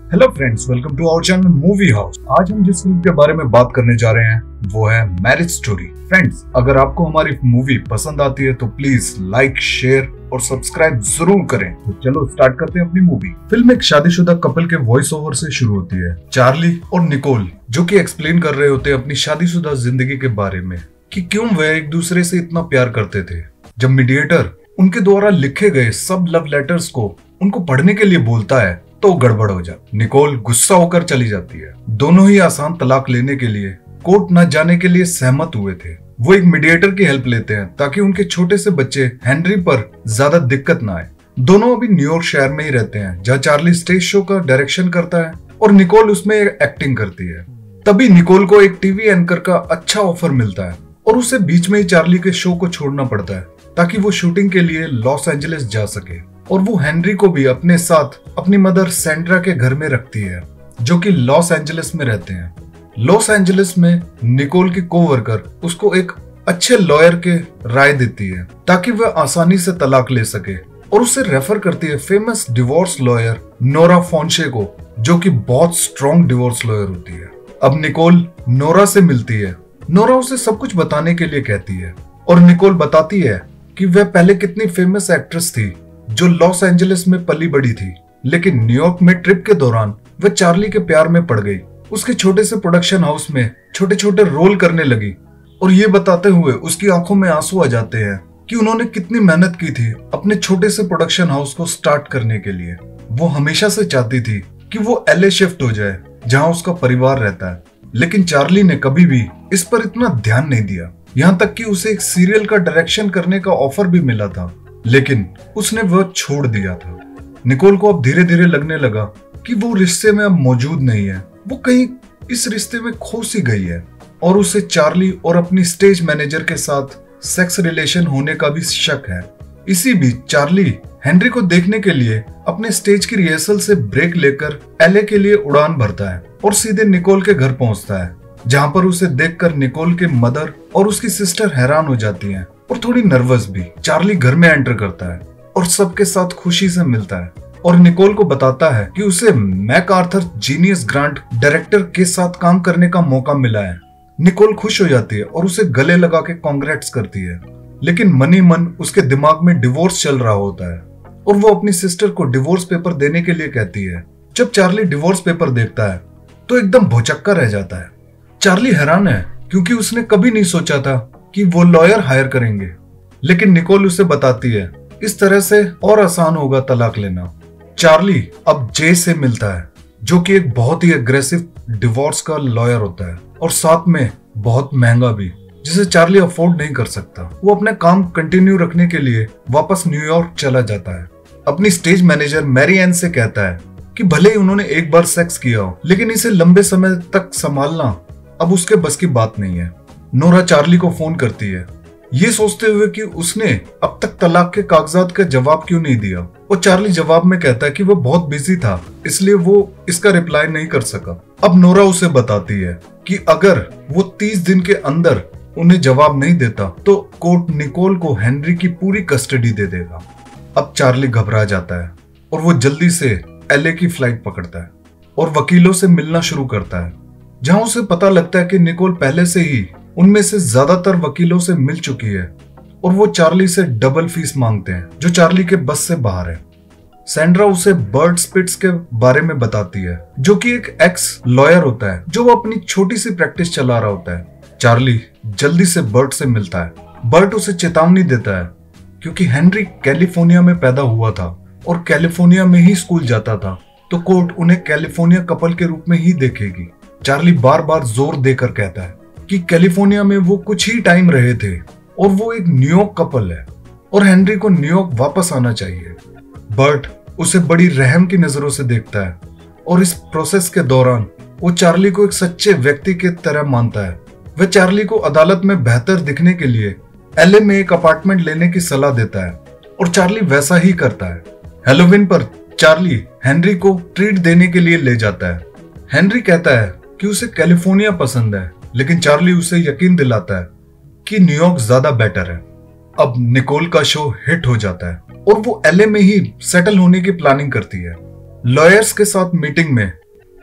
Hello friends, welcome to our channel movie house. आज हम जिस फिल्म के बारे में बात करने जा रहे हैं वो है मैरिज स्टोरी। फ्रेंड्स, अगर आपको हमारी मूवी पसंद आती है तो प्लीज लाइक, शेयर और सब्सक्राइब जरूर करें। तो चलो स्टार्ट करते हैं अपनी मूवी। फिल्म एक शादीशुदा कपल के वॉइस ओवर से शुरू होती है। चार्ली और निकोल जो कि एक्सप्लेन कर रहे होते हैं अपनी शादीशुदा जिंदगी के बारे में कि क्यों वे एक दूसरे से इतना प्यार करते थे। जब मीडिएटर उनके द्वारा लिखे गए सब लव लेटर्स को उनको पढ़ने के लिए बोलता है तो गड़बड़ हो जाती। निकोल गुस्सा होकर चली जाती है। दोनों ही आसान तलाक लेने के लिए कोर्ट न जाने के लिए सहमत हुए थे। वो एक मीडिएटर की हेल्प लेते हैं ताकि उनके छोटे से बच्चे हेनरी पर ज्यादा दिक्कत ना आए। दोनों अभी न्यूयॉर्क शहर में ही रहते हैं जहाँ चार्ली स्टेज शो का डायरेक्शन करता है और निकोल उसमें एक्टिंग करती है। तभी निकोल को एक टीवी एंकर का अच्छा ऑफर मिलता है और उसे बीच में ही चार्ली के शो को छोड़ना पड़ता है ताकि वो शूटिंग के लिए लॉस एंजलिस जा सके। और वो हेनरी को भी अपने साथ अपनी मदर सैंड्रा के घर में रखती है जो कि लॉस एंजलिस में रहते हैं। लॉस एंजलिस में निकोल की कोवर्कर उसको एक अच्छे लॉयर के राय देती है ताकि वह आसानी से तलाक ले सके और उसे रेफर करती है फेमस डिवोर्स लॉयर नोरा फोन्से को जो कि बहुत स्ट्रॉन्ग डिवोर्स लॉयर होती है। अब निकोल नोरा से मिलती है। नोरा उसे सब कुछ बताने के लिए कहती है और निकोल बताती है कि वह पहले कितनी फेमस एक्ट्रेस थी जो लॉस एंजलिस में पली बड़ी थी, लेकिन न्यूयॉर्क में ट्रिप के दौरान वह चार्ली के प्यार में पड़ गई। उसके छोटे से प्रोडक्शन हाउस में छोटे छोटे रोल करने लगी और ये बताते हुए उसकी आंखों में आंसू आ जाते हैं कि उन्होंने कितनी मेहनत की थी अपने छोटे से प्रोडक्शन हाउस को स्टार्ट करने के लिए। वो हमेशा से चाहती थी कि वो LA शिफ्ट हो जाए जहाँ उसका परिवार रहता है, लेकिन चार्ली ने कभी भी इस पर इतना ध्यान नहीं दिया। यहाँ तक कि उसे एक सीरियल का डायरेक्शन करने का ऑफर भी मिला था, लेकिन उसने वह छोड़ दिया था। निकोल को अब धीरे धीरे लगने लगा कि वो रिश्ते में अब मौजूद नहीं है, वो कहीं इस रिश्ते में खो सी गई है और उसे चार्ली और अपनी स्टेज मैनेजर के साथ सेक्स रिलेशन होने का भी शक है। इसी बीच चार्ली हेनरी को देखने के लिए अपने स्टेज की रिहर्सल से ब्रेक लेकर LA के लिए उड़ान भरता है और सीधे निकोल के घर पहुंचता है, जहां पर उसे देखकर निकोल के मदर और उसकी सिस्टर हैरान हो जाती हैं और थोड़ी नर्वस भी। चार्ली घर में एंटर करता है और सबके साथ खुशी से मिलता है और निकोल को बताता है कि उसे मैकआर्थर जीनियस ग्रांट डायरेक्टर के साथ काम करने का मौका मिला है। निकोल खुश हो जाती है और उसे गले लगा के कांग्रेट्स करती है, लेकिन मनी मन उसके दिमाग में डिवोर्स चल रहा होता है और वो अपनी सिस्टर को डिवोर्स पेपर देने के लिए कहती है। जब चार्ली डिवोर्स पेपर देखता है तो एकदम भौचक्का रह जाता है। चार्ली हैरान है क्योंकि उसने कभी नहीं सोचा था कि वो लॉयर हायर करेंगे, लेकिन निकोल उसे बताती है इस तरह से और आसान होगा तलाक लेना। चार्ली अब जे से मिलता है जो कि एक बहुत ही अग्रेसिव डिवोर्स का लॉयर होता है और साथ में बहुत महंगा भी, जिसे चार्ली अफोर्ड नहीं कर सकता। वो अपने काम कंटिन्यू रखने के लिए वापस न्यूयॉर्क चला जाता है। अपनी स्टेज मैनेजर मैरी एन से कहता है कि भले ही उन्होंने एक बार सेक्स किया हो, लेकिन इसे लंबे समय तक संभालना अब उसके बस की बात नहीं है। नोरा चार्ली को फोन करती है ये सोचते हुए कि उसने अब तक तलाक के कागजात का जवाब क्यों नहीं दिया, और चार्ली जवाब में कहता है कि वो बहुत बिजी था इसलिए वो इसका रिप्लाई नहीं कर सका। अब नोरा उसे बताती है कि अगर वो 30 दिन के अंदर उन्हें जवाब नहीं देता तो कोर्ट निकोल को हेनरी की पूरी कस्टडी दे देगा। अब चार्ली घबरा जाता है और वो जल्दी से LA की फ्लाइट पकड़ता है और वकीलों से मिलना शुरू करता है, जहां उसे पता लगता है कि निकोल पहले से ही उनमें से ज्यादातर वकीलों से मिल चुकी है और वो चार्ली से डबल फीस मांगते हैं जो चार्ली के बस से बाहर है। सैंड्रा उसे बर्ट स्पिट्स के बारे में बताती है जो कि एक एक्स लॉयर होता है जो वो अपनी छोटी सी प्रैक्टिस चला रहा होता है। चार्ली जल्दी से बर्ट से मिलता है। बर्ट उसे चेतावनी देता है क्योंकि हेनरी कैलिफोर्निया में पैदा हुआ था और कैलिफोर्निया में ही स्कूल जाता था, तो कोर्ट उन्हें कैलिफोर्निया कपल के रूप में ही देखेगी। चार्ली बार बार जोर देकर कहता है कि कैलिफोर्निया में वो कुछ ही टाइम रहे थे और वो एक न्यूयॉर्क कपल है और हेनरी को न्यूयॉर्क वापस आना चाहिए। बर्ट उसे बड़ी रहम की नजरों से देखता है और इस प्रोसेस के दौरान वो चार्ली को एक सच्चे व्यक्ति के तरह मानता है। वह चार्ली को अदालत में बेहतर दिखने के लिए LA में एक अपार्टमेंट लेने की सलाह देता है और चार्ली वैसा ही करता है। हैलोवीन पर चार्ली हेनरी को ट्रीट देने के लिए ले जाता है। हेनरी कहता है कि उसे कैलिफोर्निया पसंद है, लेकिन चार्ली उसे यकीन दिलाता है कि न्यूयॉर्क ज्यादा बेटर है। अब निकोल का शो हिट हो जाता है और वो LA में ही सेटल होने की प्लानिंग करती है। लॉयर्स के साथ मीटिंग में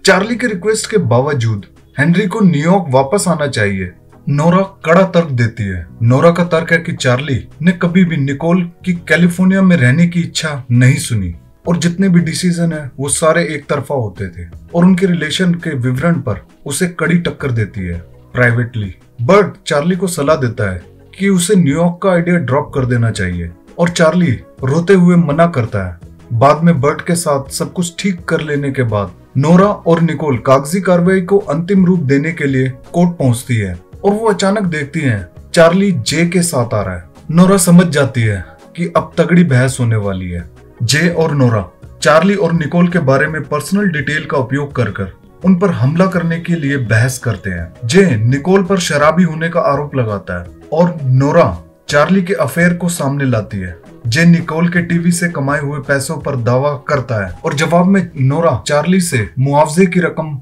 चार्ली के रिक्वेस्ट के बावजूद हेनरी को न्यूयॉर्क वापस आना चाहिए। नोरा कड़ा तर्क देती है। नोरा का तर्क है कि चार्ली ने कभी भी निकोल की कैलिफोर्निया में रहने की इच्छा नहीं सुनी और जितने भी डिसीजन है वो सारे एक तरफा होते थे और उनके रिलेशन के विवरण पर उसे कड़ी टक्कर देती है। प्राइवेटली बर्ट चार्ली को सलाह देता है कि उसे न्यूयॉर्क का आइडिया ड्रॉप कर देना चाहिए और चार्ली रोते हुए मना करता है। बाद में बर्ट के साथ सब कुछ ठीक कर लेने के बाद नोरा और निकोल कागजी कार्रवाई को अंतिम रूप देने के लिए कोर्ट पहुंचती है और वो अचानक देखती हैं चार्ली जे के साथ आ रहा है। नोरा समझ जाती है कि अब तगड़ी बहस होने वाली है। जे और नोरा चार्ली और निकोल के बारे में पर्सनल डिटेल का उपयोग कर उन पर हमला करने के लिए बहस करते हैं। जे निकोल पर शराबी होने का आरोप लगाता है और नोरा चार्ली के अफेयर को सामने लाती है। जे निकोल के टीवी से कमाए हुए पैसों पर दावा करता है और जवाब में नोरा चार्ली से मुआवजे की रकम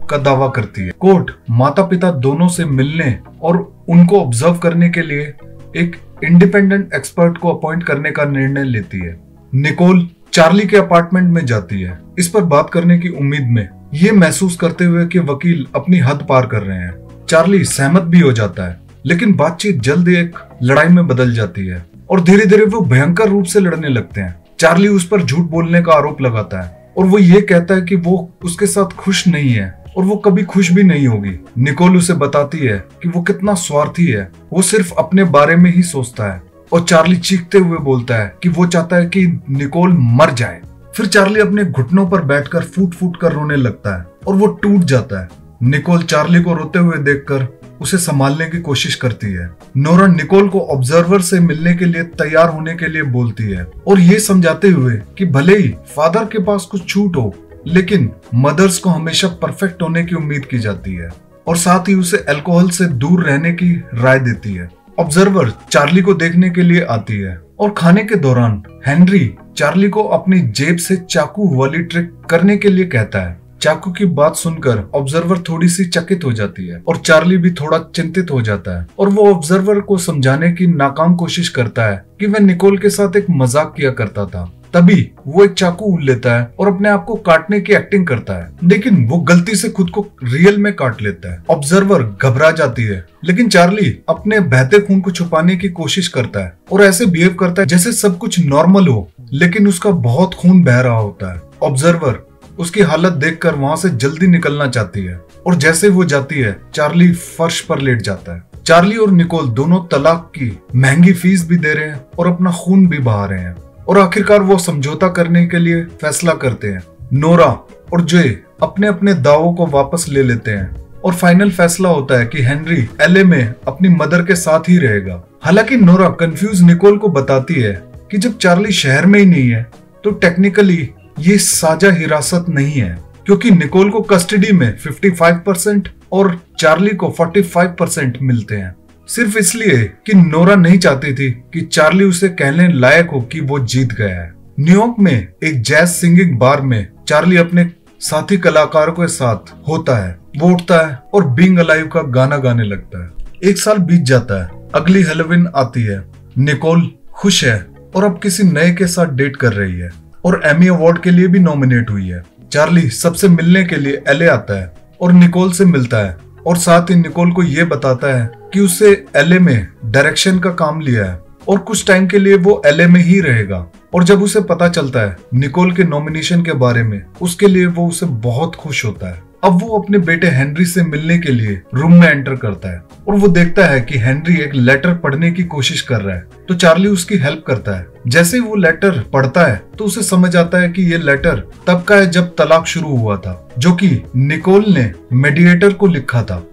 का दावा करती है। कोर्ट माता पिता दोनों से मिलने और उनको ऑब्जर्व करने के लिए एक इंडिपेंडेंट एक्सपर्ट को अपॉइंट करने का निर्णय लेती है। निकोल चार्ली के अपार्टमेंट में जाती है इस पर बात करने की उम्मीद में, ये महसूस करते हुए कि वकील अपनी हद पार कर रहे हैं। चार्ली सहमत भी हो जाता है लेकिन बातचीत जल्द एक लड़ाई में बदल जाती है और धीरे धीरे वो भयंकर रूप से लड़ने लगते हैं। चार्ली उस पर झूठ बोलने का आरोप लगाता है और वो ये कहता है कि वो उसके साथ खुश नहीं है और वो कभी खुश भी नहीं होगी। निकोल उसे बताती है कि वो कितना स्वार्थी है, वो सिर्फ अपने बारे में ही सोचता है और चार्ली चीखते हुए बोलता है कि वो चाहता है कि निकोल मर जाए। फिर चार्ली अपने घुटनों पर बैठकर फूट फूट कर रोने लगता है और वो टूट जाता है। निकोल चार्ली को रोते हुए देखकर उसे संभालने की कोशिश करती है। नोरा निकोल को ऑब्जर्वर से मिलने के लिए तैयार होने के लिए बोलती है और ये समझाते हुए कि भले ही फादर के पास कुछ छूट हो लेकिन मदर्स को हमेशा परफेक्ट होने की उम्मीद की जाती है और साथ ही उसे अल्कोहल से दूर रहने की राय देती है। ऑब्जर्वर चार्ली को देखने के लिए आती है और खाने के दौरान हेनरी चार्ली को अपनी जेब से चाकू वाली ट्रिक करने के लिए कहता है। चाकू की बात सुनकर ऑब्जर्वर थोड़ी सी चकित हो जाती है और चार्ली भी थोड़ा चिंतित हो जाता है और वो ऑब्जर्वर को समझाने की नाकाम कोशिश करता है कि वह निकोल के साथ एक मजाक किया करता था। तभी वो एक चाकू लेता है और अपने आप को काटने की एक्टिंग करता है लेकिन वो गलती से खुद को रियल में काट लेता है। ऑब्जर्वर घबरा जाती है लेकिन चार्ली अपने बहते खून को छुपाने की कोशिश करता है और ऐसे बिहेव करता है जैसे सब कुछ नॉर्मल हो लेकिन उसका बहुत खून बह रहा होता है। ऑब्जर्वर उसकी हालत देखकर वहां से जल्दी निकलना चाहती है और जैसे वो जाती है चार्ली फर्श पर लेट जाता है। चार्ली और निकोल दोनों तलाक की महंगी फीस भी दे रहे हैं और अपना खून भी बहा रहे हैं और आखिरकार वो समझौता करने के लिए फैसला करते हैं। नोरा और जे अपने अपने दावों को वापस ले लेते हैं और फाइनल फैसला होता है कि हेनरी एलए में अपनी मदर के साथ ही रहेगा। हालांकि नोरा कंफ्यूज निकोल को बताती है कि जब चार्ली शहर में ही नहीं है तो टेक्निकली ये साझा हिरासत नहीं है क्योंकि निकोल को कस्टडी में 55% और चार्ली को 45% मिलते हैं, सिर्फ इसलिए कि नोरा नहीं चाहती थी कि चार्ली उसे कहने लायक हो कि वो जीत गया है। न्यूयॉर्क में एक जैज सिंगिंग बार में चार्ली अपने साथी कलाकारों के साथ होता है। वो उठता है और बीइंग अलाइव का गाना गाने लगता है। 1 साल बीत जाता है, अगली हैलोवीन आती है। निकोल खुश है और अब किसी नए के साथ डेट कर रही है और एमी अवार्ड के लिए भी नॉमिनेट हुई है। चार्ली सबसे मिलने के लिए एलए आता है और निकोल से मिलता है और साथ ही निकोल को ये बताता है कि उसे एलए में डायरेक्शन का काम लिया है और कुछ टाइम के लिए वो एलए में ही रहेगा। और जब उसे पता चलता है निकोल के नॉमिनेशन के बारे में, उसके लिए वो उसे बहुत खुश होता है। अब वो अपने बेटे हेनरी से मिलने के लिए रूम में एंटर करता है और वो देखता है कि हेनरी एक लेटर पढ़ने की कोशिश कर रहा है तो चार्ली उसकी हेल्प करता है। जैसे ही वो लेटर पढ़ता है तो उसे समझ आता है कि ये लेटर तब का है जब तलाक शुरू हुआ था, जो कि निकोल ने मीडिएटर को लिखा था।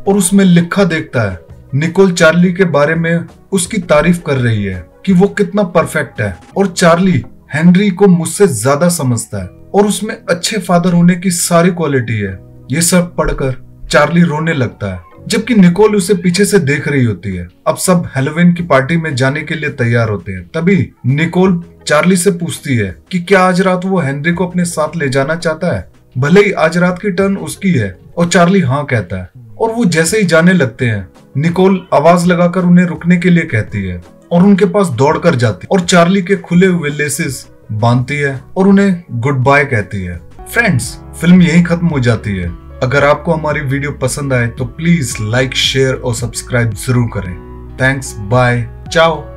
और उसमें लिखा देखता है निकोल चार्ली के बारे में उसकी तारीफ कर रही है कि वो कितना परफेक्ट है और चार्ली हेनरी को मुझसे ज्यादा समझता है और उसमें अच्छे फादर होने की सारी क्वालिटी है। ये सब पढ़कर चार्ली रोने लगता है जबकि निकोल उसे पीछे से देख रही होती है। अब सब हैलोवीन की पार्टी में जाने के लिए तैयार होते हैं। तभी निकोल चार्ली से पूछती है कि क्या आज रात वो हेनरी को अपने साथ ले जाना चाहता है, भले ही आज रात की टर्न उसकी है। और चार्ली हाँ कहता है और वो जैसे ही जाने लगते हैं निकोल आवाज लगाकर उन्हें रुकने के लिए कहती है और उनके पास दौड़कर जाती और चार्ली के खुले हुए लेसेस बांधती है और उन्हें गुड बाय कहती है। फ्रेंड्स, फिल्म यहीं खत्म हो जाती है। अगर आपको हमारी वीडियो पसंद आए तो प्लीज लाइक, शेयर और सब्सक्राइब जरूर करें। थैंक्स, बाय, चाओ।